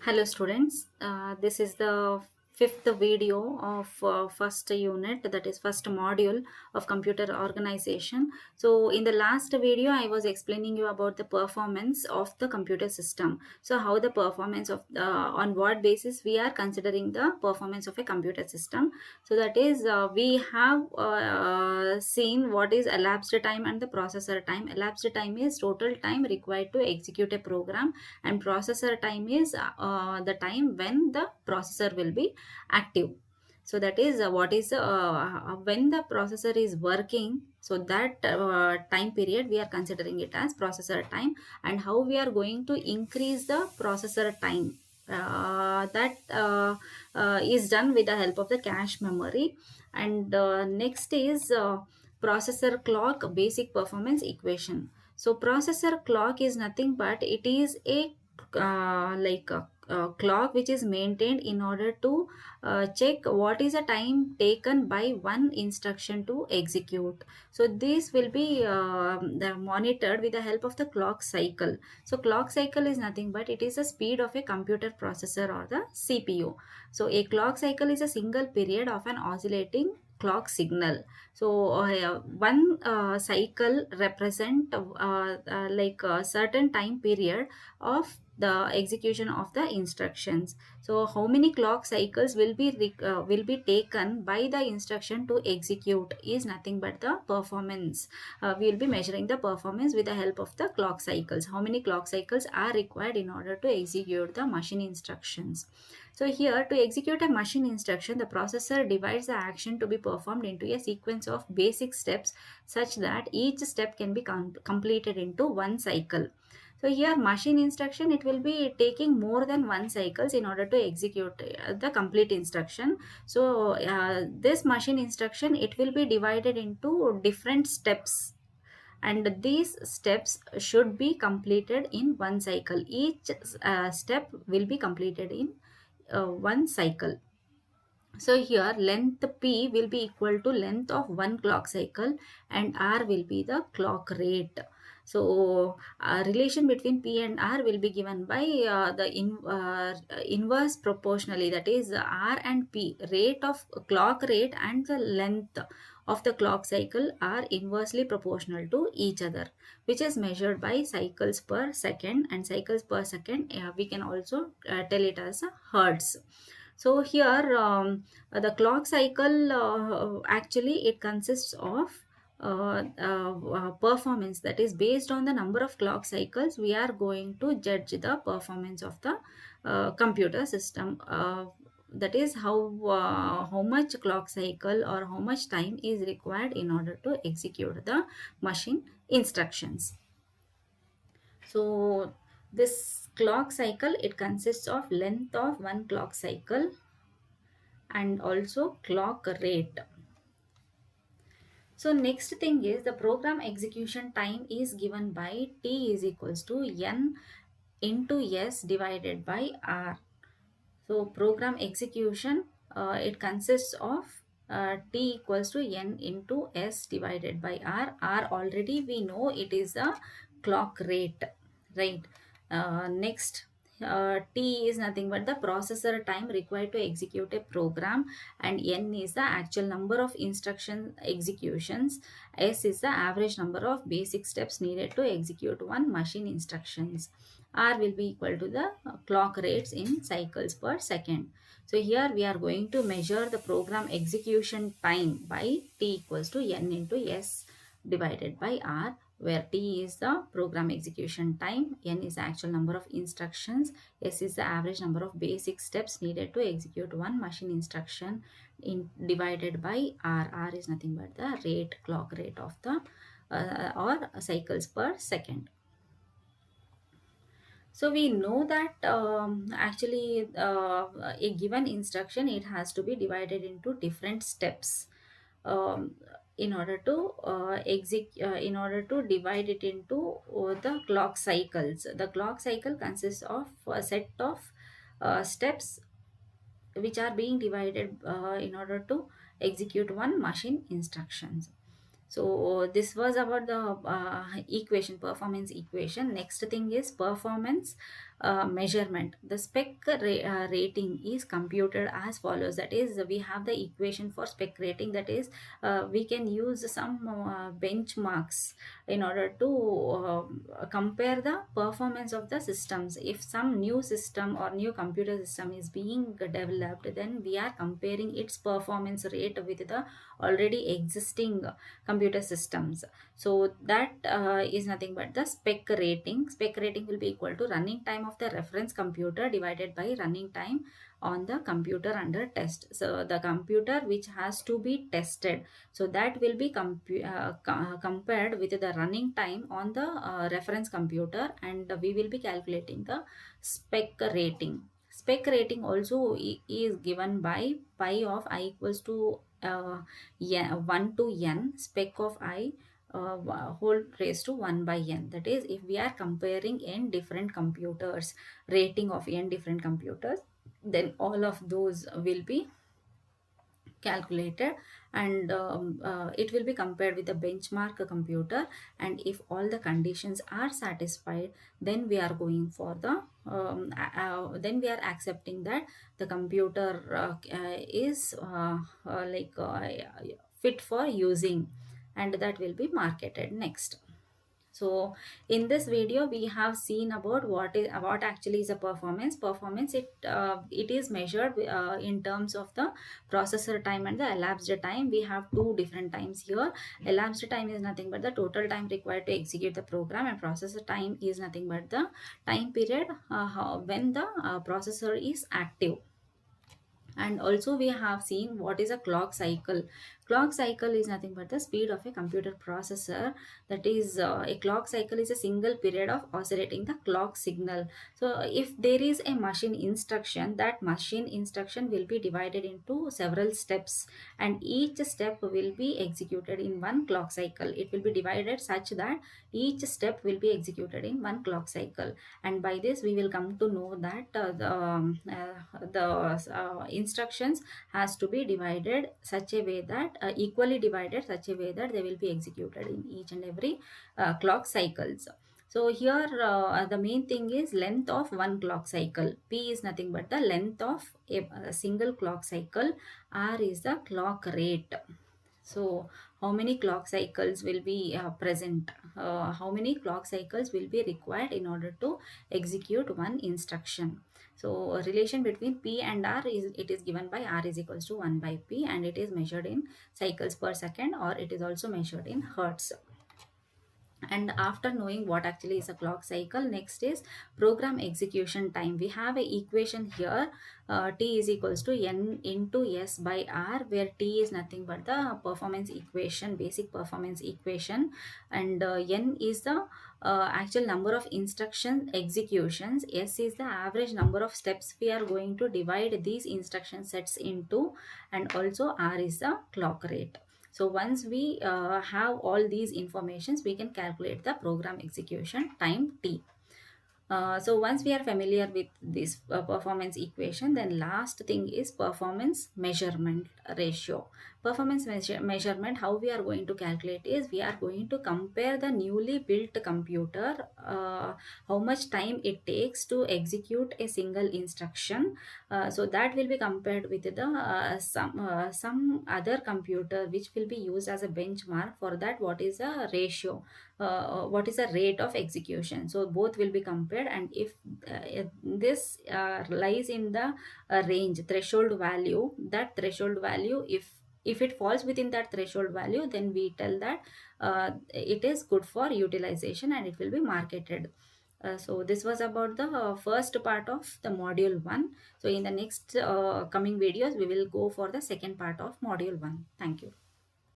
Hello students, this is the fifth video of first unit, that is first module of computer organization. So in the last video I was explaining you about the performance of the computer system. So how the performance of on what basis we are considering the performance of a computer system. So that is we have seen what is elapsed time and the processor time. Elapsed time is total time required to execute a program, and processor time is the time when the processor will be active. So that is what is when the processor is working, so that time period we are considering it as processor time. And how we are going to increase the processor time, that is done with the help of the cache memory. And next is processor clock basic performance equation. So processor clock is nothing but it is a clock which is maintained in order to check what is the time taken by one instruction to execute. So this will be monitored with the help of the clock cycle. So clock cycle is nothing but it is the speed of a computer processor or the CPU. So a clock cycle is a single period of an oscillating clock signal. So one cycle represent like a certain time period of the execution of the instructions. So how many clock cycles will be taken by the instruction to execute is nothing but the performance. We will be measuring the performance with the help of the clock cycles. How many clock cycles are required in order to execute the machine instructions. So here, to execute a machine instruction, the processor divides the action to be performed into a sequence of basic steps such that each step can be completed into one cycle. So here machine instruction, it will be taking more than one cycles in order to execute the complete instruction. So this machine instruction, it will be divided into different steps, and these steps should be completed in one cycle. Each step will be completed in one cycle. So here length P will be equal to length of one clock cycle, and R will be the clock rate. So relation between P and R will be given by inverse proportionally, that is R and P, rate of clock rate and the length of the clock cycle are inversely proportional to each other, which is measured by cycles per second. And cycles per second, we can also tell it as a hertz. So here the clock cycle, actually it consists of performance, that is based on the number of clock cycles we are going to judge the performance of the computer system. That is how much clock cycle or how much time is required in order to execute the machine instructions. So this clock cycle, it consists of length of one clock cycle and also clock rate. So next thing is the program execution time is given by T is equals to N into S divided by R. So program execution, it consists of T equals to N into S divided by R. R already we know it is the clock rate, right? Next, T is nothing but the processor time required to execute a program, and N is the actual number of instruction executions. S is the average number of basic steps needed to execute one machine instructions. R will be equal to the clock rates in cycles per second. So here we are going to measure the program execution time by T equals to N into S divided by R, where T is the program execution time, N is the actual number of instructions, S is the average number of basic steps needed to execute one machine instruction, divided by R. R is nothing but the rate, clock rate of the or cycles per second. So we know that actually a given instruction, it has to be divided into different steps um, in order to in order to divide it into the clock cycles. The clock cycle consists of a set of steps which are being divided in order to execute one machine instructions. So this was about the equation, performance equation. Next thing is performance. measurement. The rating is computed as follows. That is, we have the equation for spec rating. That is, we can use some benchmarks in order to compare the performance of the systems. If some new system or new computer system is being developed, then we are comparing its performance rate with the already existing computer systems. So that is nothing but the spec rating. Spec rating will be equal to running time of the reference computer divided by running time on the computer under test. So the computer which has to be tested, so that will be compared with the running time on the reference computer, and we will be calculating the spec rating. Spec rating also is given by pi of I equals to 1 to n spec of I whole raised to 1 by n. That is, if we are comparing n different computers, rating of n different computers, then all of those will be calculated, and it will be compared with the benchmark computer, and if all the conditions are satisfied, then we are going for the then we are accepting that the computer is fit for using, and that will be marketed next. So in this video we have seen about what actually is a performance. It is measured in terms of the processor time and the elapsed time. We have two different times here. Elapsed time is nothing but the total time required to execute the program, and processor time is nothing but the time period when the processor is active. And also we have seen what is a clock cycle. Clock cycle is nothing but the speed of a computer processor. That is, a clock cycle is a single period of oscillating the clock signal. So if there is a machine instruction, that machine instruction will be divided into several steps, and each step will be executed in one clock cycle. It will be divided such that each step will be executed in one clock cycle, and by this we will come to know that the instructions has to be divided such a way that equally divided such a way that they will be executed in each and every clock cycles. So here the main thing is length of one clock cycle. P is nothing but the length of a single clock cycle. R is the clock rate. So how many clock cycles will be present? How many clock cycles will be required in order to execute one instruction? So a relation between P and R is given by R is equals to 1 by P, and it is measured in cycles per second, or it is also measured in hertz. And after knowing what actually is a clock cycle, next is program execution time. We have a equation here, T is equals to N into S by R, where T is nothing but the performance equation, basic performance equation, and N is the actual number of instruction executions. S is the average number of steps we are going to divide these instruction sets into, and also R is the clock rate. So once we have all these informations, we can calculate the program execution time T. So once we are familiar with this performance equation, then last thing is performance measurement ratio. Performance measurement, how we are going to calculate is, we are going to compare the newly built computer, how much time it takes to execute a single instruction. So that will be compared with the some other computer which will be used as a benchmark. For that, what is the ratio, what is the rate of execution? So both will be compared, and if this lies in the range threshold value, that threshold value, if it falls within that threshold value, then we tell that it is good for utilization and it will be marketed. So this was about the first part of the module 1. So in the next coming videos, we will go for the second part of module 1. Thank you.